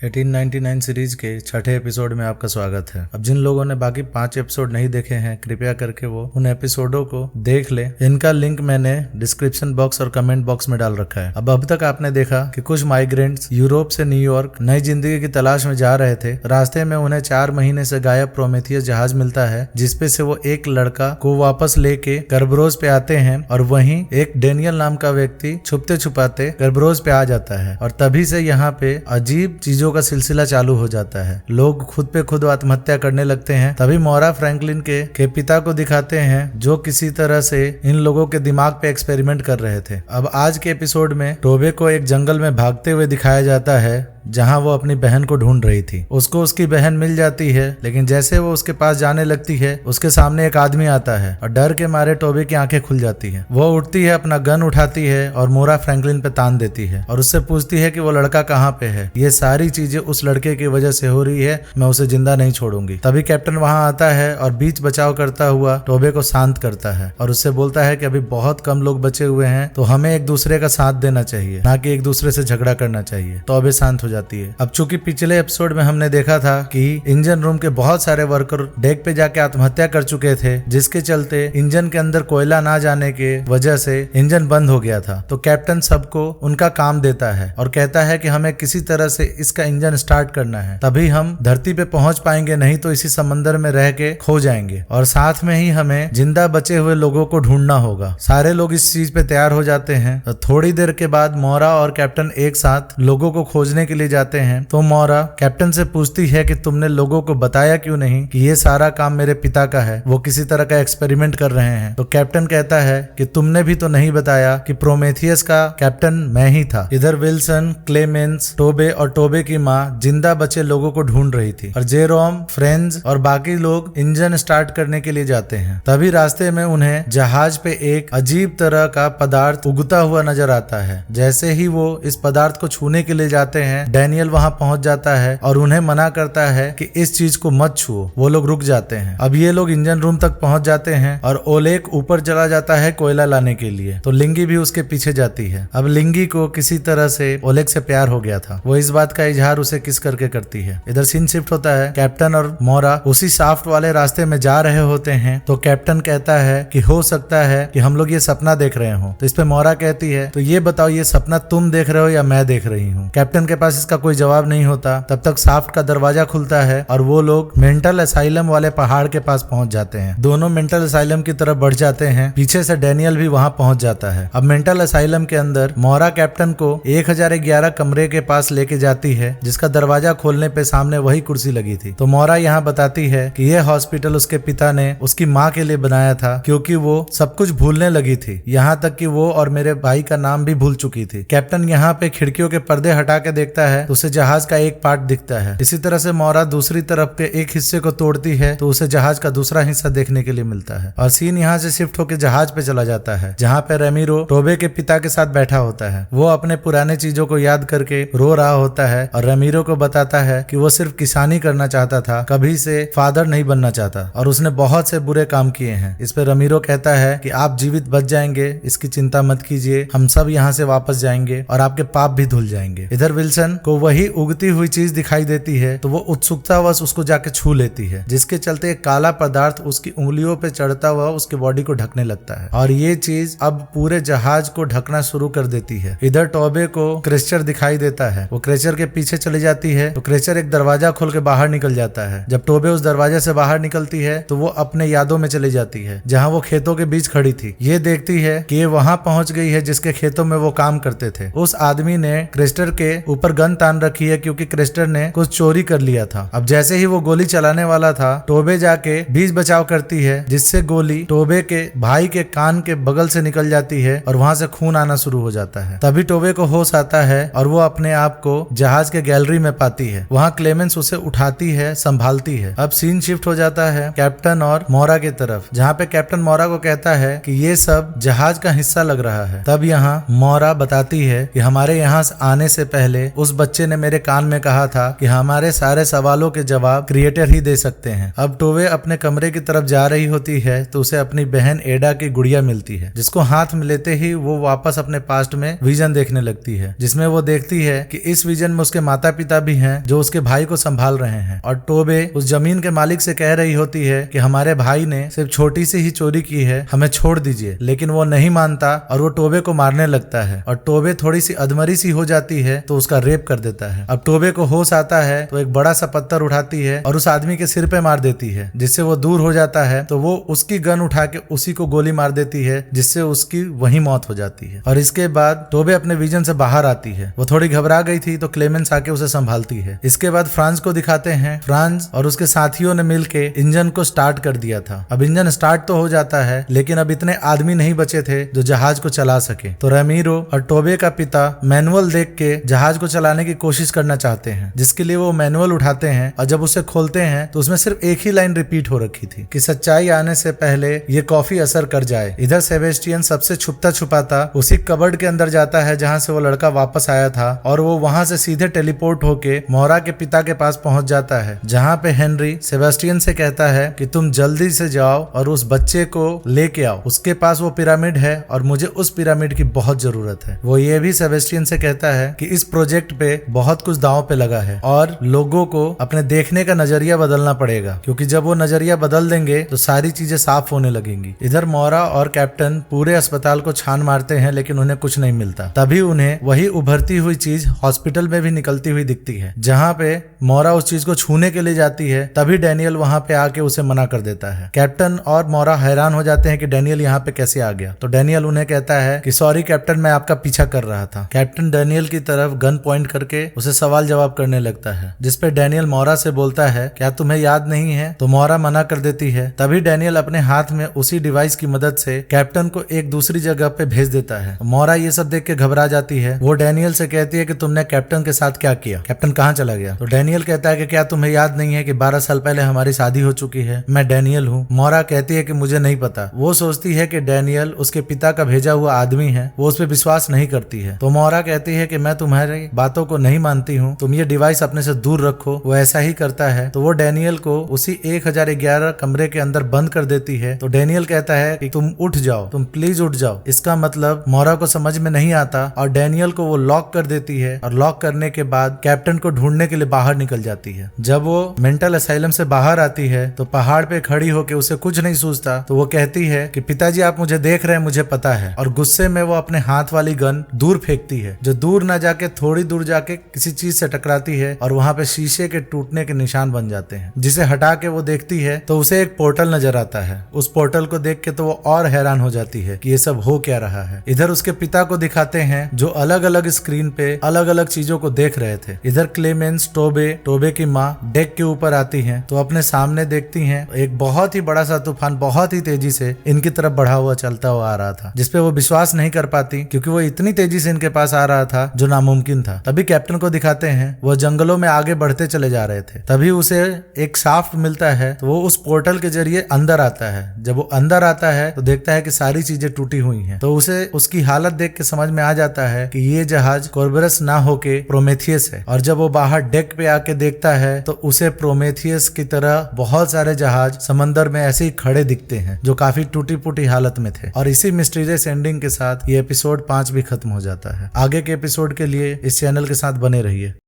1899 series के छठे episode में आपका स्वागत है। अब जिन लोगों ने बाकी 5 एपिसोड नहीं देखे हैं, कृपया करके वो उन एपिसोडों को देख ले। इनका लिंक मैंने डिस्क्रिप्शन बॉक्स और कमेंट बॉक्स में डाल रखा है। अब तक आपने देखा कि कुछ माइग्रेंट्स यूरोप से न्यूयॉर्क नई जिंदगी की तलाश में जा रहे थे। रास्ते में उन्हें 4 महीने से गायब प्रोमेथियस जहाज मिलता है, जिसपे से वो एक लड़का को वापस लेके कर्बरोज पे आते हैं और वहीं एक डेनियल नाम का व्यक्ति छुपते छुपाते कर्बरोज पे आ जाता है और तभी से यहाँ पे अजीब चीजों का सिलसिला चालू हो जाता है। लोग खुद पे खुद आत्महत्या करने लगते हैं। तभी मोरा फ्रैंकलिन के पिता को दिखाते हैं, जो किसी तरह से इन लोगों के दिमाग पे एक्सपेरिमेंट कर रहे थे। अब आज के एपिसोड में टोबे को एक जंगल में भागते हुए दिखाया जाता है, जहां वो अपनी बहन को ढूंढ रही थी। उसको उसकी बहन मिल जाती है, लेकिन जैसे वो उसके पास जाने लगती है, उसके सामने एक आदमी आता है और डर के मारे टोबे की आंखें खुल जाती है। वो उठती है, अपना गन उठाती है और मोरा फ्रैंकलिन पे तान देती है और उससे पूछती है कि वो लड़का कहाँ पे है। ये सारी चीजें उस लड़के की वजह से हो रही है, मैं उसे जिंदा नहीं छोड़ूंगी। तभी कैप्टन वहां आता है और बीच बचाव करता हुआ टोबे को शांत करता है और उससे बोलता है कि अभी बहुत कम लोग बचे हुए हैं, तो हमें एक दूसरे का साथ देना चाहिए, ना कि एक दूसरे से झगड़ा करना चाहिए। टोबे शांत हो जाती है। अब चूंकि पिछले एपिसोड में हमने देखा था कि इंजन रूम के बहुत सारे वर्कर डेक पे जाके आत्महत्या कर चुके थे, जिसके चलते इंजन के अंदर कोयला ना जाने के वजह से इंजन बंद हो गया था। तो कैप्टन सबको उनका काम देता है और कहता है कि हमें किसी तरह से इसका इंजन स्टार्ट करना है, तभी हम धरती पे पहुंच पाएंगे, नहीं तो इसी समंदर में रह के खो जाएंगे। और साथ में ही हमें जिंदा बचे हुए लोगों को ढूंढना होगा। सारे लोग इस चीज पे तैयार हो जाते हैं। तो थोड़ी देर के बाद मोरा और कैप्टन एक साथ लोगों को खोजने के लिए जाते हैं। तो मोरा कैप्टन से पूछती है कि तुमने लोगों को बताया क्यों नहीं कि ये सारा काम मेरे पिता का है, वो किसी तरह का एक्सपेरिमेंट कर रहे हैं। तो कैप्टन कहता है कि तुमने भी तो नहीं बताया कि प्रोमेथियस का कैप्टन मैं ही था। इधर विल्सन, क्लेमेंस, टोबे और टोबे की माँ जिंदा बचे लोगों को ढूंढ रही थी और जेरोम, फ्रेंड्स और बाकी लोग इंजन स्टार्ट करने के लिए जाते हैं। तभी रास्ते में उन्हें जहाज पे एक अजीब तरह का पदार्थ उगता हुआ नजर आता है। जैसे ही वो इस पदार्थ को छूने के लिए जाते हैं, डैनियल वहां पहुंच जाता है और उन्हें मना करता है कि इस चीज को मत छुओ। वो लोग रुक जाते हैं। अब ये लोग इंजन रूम तक पहुंच जाते हैं और ओलेग ऊपर चला जाता है कोयला लाने के लिए, तो लिंगी भी उसके पीछे जाती है। अब लिंगी को किसी तरह से ओलेग से प्यार हो गया था। वो इस बात का इजहार उसे किस करके करती है। इधर सीन शिफ्ट होता है। कैप्टन और मोरा उसी साफ्ट वाले रास्ते में जा रहे होते हैं। तो कैप्टन कहता है कि हो सकता है कि हम लोग ये सपना देख रहे हो। तो इस पे मोरा कहती है, तो ये बताओ ये सपना तुम देख रहे हो या मैं देख रही हूँ। कैप्टन के पास इसका कोई जवाब नहीं होता। तब तक साफ्ट का दरवाजा खुलता है और वो लोग मेंटल असाइलम वाले पहाड़ के पास पहुंच जाते हैं। दोनों मेंटल असाइलम की तरफ बढ़ जाते हैं। पीछे से डैनियल भी वहां पहुंच जाता है। अब मेंटल असाइलम के अंदर मोरा कैप्टन को 1011 कमरे के पास लेके जाती है, जिसका दरवाजा खोलने पे सामने वही कुर्सी लगी थी। तो मोरा यहाँ बताती है कि यह हॉस्पिटल उसके पिता ने उसकी माँ के लिए बनाया था, क्योंकि वो सब कुछ भूलने लगी थी, यहाँ तक कि वो और मेरे भाई का नाम भी भूल चुकी थी। कैप्टन यहाँ पे खिड़कियों के पर्दे हटा के देखता है तो उसे जहाज का एक पार्ट दिखता है। इसी तरह से मोरा दूसरी तरफ के एक हिस्से को तोड़ती है तो उसे जहाज का दूसरा हिस्सा देखने के लिए मिलता है। और सीन यहाँ से शिफ्ट होकर जहाज पे चला जाता है, जहाँ पे रेमिरो टोबे के पिता के साथ बैठा होता है। वो अपने पुराने चीजों को याद करके रो रहा होता है और रेमिरो को बताता है कि वो सिर्फ किसानी करना चाहता था, कभी से फादर नहीं बनना चाहता और उसने बहुत से बुरे काम किए हैं। इस पे रेमिरो कहता है कि आप जीवित बच जाएंगे, इसकी चिंता मत कीजिए, हम सब यहाँ से वापस जाएंगे और आपके पाप भी धुल जाएंगे। इधर विल्सन को वही उगती हुई चीज दिखाई देती है, तो वो उत्सुकतावश उसको जाके छू लेती है, जिसके चलते एक काला पदार्थ उसकी उंगलियों पे चढ़ता हुआ उसकी बॉडी को ढकने लगता है और ये चीज अब पूरे जहाज को ढकना शुरू कर देती है। इधर टोबे को क्रेचर दिखाई देता है। वो क्रेचर के पीछे चली जाती है तो क्रेचर एक दरवाजा खोल के बाहर निकल जाता है। जब टोबे उस दरवाजे से बाहर निकलती है तो वो अपने यादों में चली जाती है, जहाँ वो खेतों के बीच खड़ी थी। ये देखती है कि ये वहां पहुंच गई है जिसके खेतों में वो काम करते थे। उस आदमी ने क्रेस्टर के ऊपर गन तान रखी है, क्योंकि क्रेस्टर ने कुछ चोरी कर लिया था। अब जैसे ही वो गोली चलाने वाला था, टोबे जाके बीच बचाव करती है, जिससे गोली टोबे के भाई के कान के बगल से निकल जाती है और वहां से खून आना शुरू हो जाता है। तभी टोबे को होश आता है और वो अपने आप को जहाज के गैलरी में पाती है। वहां क्लेमेंस उसे उठाती है, संभालती है। अब सीन शिफ्ट हो जाता है कैप्टन और मोरा की तरफ, जहाँ पे कैप्टन मोरा को कहता है कि ये सब जहाज का हिस्सा लग रहा है। तब यहाँ मोरा बताती है कि हमारे यहाँ आने से पहले उस उस बच्चे ने मेरे कान में कहा था कि हमारे सारे सवालों के जवाब क्रिएटर ही दे सकते हैं। अब टोबे अपने कमरे की तरफ जा रही होती है तो उसे अपनी बहन एडा की गुड़िया मिलती है, जिसको हाथ में लेते ही वो वापस अपने पास्ट में विजन देखने लगती है, जिसमें वो देखती है कि इस विजन में उसके माता पिता भी हैं जो उसके भाई को संभाल रहे हैं। और टोबे उस जमीन के मालिक से कह रही होती है कि हमारे भाई ने सिर्फ छोटी सी ही चोरी की है, हमें छोड़ दीजिए, लेकिन वो नहीं मानता और वो टोबे को मारने लगता है। और टोबे थोड़ी सी अधमरी सी हो जाती है तो उसका रेप कर देता है। अब टोबे को होश आता है तो एक बड़ा सा पत्थर उठाती है और उस आदमी के सिर पे मार देती है, जिससे वो दूर हो जाता है। तो वो उसकी गन उठा के उसी को गोली मार देती है, जिससे उसकी वहीं मौत हो जाती है। और इसके बाद टोबे अपने विजन से बाहर आती है। वो थोड़ी घबरा गई थी तो क्लेमेंस आके उसे संभालती है। इसके बाद फ्रांस को दिखाते हैं। फ्रांस और उसके साथियों ने मिलके इंजन को स्टार्ट कर दिया था। अब इंजन स्टार्ट तो हो जाता है, लेकिन अब इतने आदमी नहीं बचे थे जो जहाज को चला सके। तो रेमीरो और टोबे का पिता मैनुअल देख के जहाज को चलाने की कोशिश करना चाहते हैं, जिसके लिए वो मैनुअल उठाते हैं और जब उसे खोलते हैं तो उसमें सिर्फ एक ही लाइन रिपीट हो रखी थी कि सच्चाई आने से पहले ये कॉफी असर कर जाए। इधर सेबेस्टियन सबसे छुपता छुपाता उसी कबर्ड के अंदर जाता है जहां से वो लड़का वापस आया था, और वो वहां से सीधे टेलीपोर्ट होके मोरा के पिता के पास पहुंच जाता है, जहां पे हेनरी सेबेस्टियन से कहता है कि तुम जल्दी से जाओ और उस बच्चे को लेके आओ, उसके पास वो पिरामिड है और मुझे उस पिरामिड की बहुत जरूरत है। वो ये भी सेबेस्टियन से कहता है कि इस प्रोजेक्ट पे बहुत कुछ दांव पे लगा है और लोगों को अपने देखने का नजरिया बदलना पड़ेगा, क्योंकि जब वो नजरिया बदल देंगे तो सारी चीजें साफ होने लगेंगी। इधर मोरा और कैप्टन पूरे अस्पताल को छान मारते हैं, लेकिन उन्हें कुछ नहीं मिलता। तभी उन्हें वही उभरती हुई चीज हॉस्पिटल में भी निकलती हुई दिखती है, जहाँ पे मोरा उस चीज को छूने के लिए जाती है। तभी डैनियल वहां पे आके उसे मना कर देता है। कैप्टन और मोरा हैरान हो जाते हैं कि डैनियल यहाँ पे कैसे आ गया। तो डैनियल उन्हें कहता है कि सॉरी कैप्टन, मैं आपका पीछा कर रहा था। कैप्टन डैनियल की तरफ गन पॉइंट करके उसे सवाल जवाब करने लगता है, जिसपे डैनियल मोरा से बोलता है क्या तुम्हें याद नहीं है? तो मोरा मना कर देती है। तभी डैनियल अपने हाथ में उसी डिवाइस की मदद से कैप्टन को एक दूसरी जगह पे भेज देता है। मोरा ये सब देख के घबरा जाती है। वो डैनियल से कहती है कि तुमने कैप्टन के साथ क्या किया, कैप्टन कहाँ चला गया? तो डैनियल कहता है कि क्या तुम्हें याद नहीं है कि 12 साल पहले हमारी शादी हो चुकी है, मैं डैनियल हूँ। मोरा कहती है कि मुझे नहीं पता। वो सोचती है कि डैनियल उसके पिता का भेजा हुआ आदमी है, वो उस पर विश्वास नहीं करती है। तो मोरा कहती है कि मैं तुम्हारी बातों को नहीं मानती हूँ, तुम ये डिवाइस अपने से दूर रखो। वो ऐसा ही करता है। तो वो डैनियल को उसी 1011 कमरे के अंदर बंद कर देती है। तो डैनियल कहता है कि तुम उठ जाओ, तुम प्लीज उठ जाओ। इसका मतलब मोरा को समझ में नहीं आता और डैनियल को वो लॉक कर देती है, और लॉक करने के बाद कैप्टन को ढूंढने के लिए बाहर निकल जाती है। जब वो मेंटल असाइलम से बाहर आती है तो पहाड़ पे खड़ी होकर उसे कुछ नहीं सूझता। तो वो कहती है कि पिताजी आप मुझे देख रहे हैं, मुझे पता है। और गुस्से में वो अपने हाथ वाली गन दूर फेंकती है, जो दूर ना जाके थोड़ी दूर जाके किसी चीज से टकराती है और वहां पे शीशे के टूटने के निशान बन जाते हैं, जिसे हटा के वो देखती है तो उसे एक पोर्टल नजर आता है। उस पोर्टल को देख के तो वो और हैरान हो जाती है कि ये सब हो क्या रहा है। इधर उसके पिता को दिखाते हैं जो अलग अलग स्क्रीन पे अलग अलग चीजों को देख रहे थे। इधर क्लेमेंस टोबे की माँ डेक के ऊपर आती हैं तो अपने सामने देखती हैं एक बहुत ही बड़ा सा तूफान बहुत ही तेजी से इनकी तरफ बढ़ा हुआ चलता हुआ आ रहा था, जिसपे वो विश्वास नहीं कर पाती क्योंकि वो इतनी तेजी से इनके पास आ रहा था जो नामुमकिन था। तभी कैप्टन को दिखाते हैं वो जंगलों में आगे बढ़ते चले जा रहे थे। तभी उसे एक शाफ्ट मिलता है तो वो उस पोर्टल के जरिए अंदर आता है। जब वो अंदर आता है तो देखता है कि सारी चीजें टूटी हुई हैं। तो उसे उसकी हालत देख के समझ में आ जाता है कि ये जहाज कोर्बरस ना होके प्रोमेथियस है। और जब वो बाहर डेक पे आके देखता है तो उसे प्रोमेथियस की तरह बहुत सारे जहाज समंदर में ऐसे ही खड़े दिखते हैं जो काफी टूटी फूटी हालत में थे। और इसी मिस्टीरियस एंडिंग के साथ ये एपिसोड 5 भी खत्म हो जाता है। आगे के एपिसोड के लिए इस चैनल के साथ बने रहिए।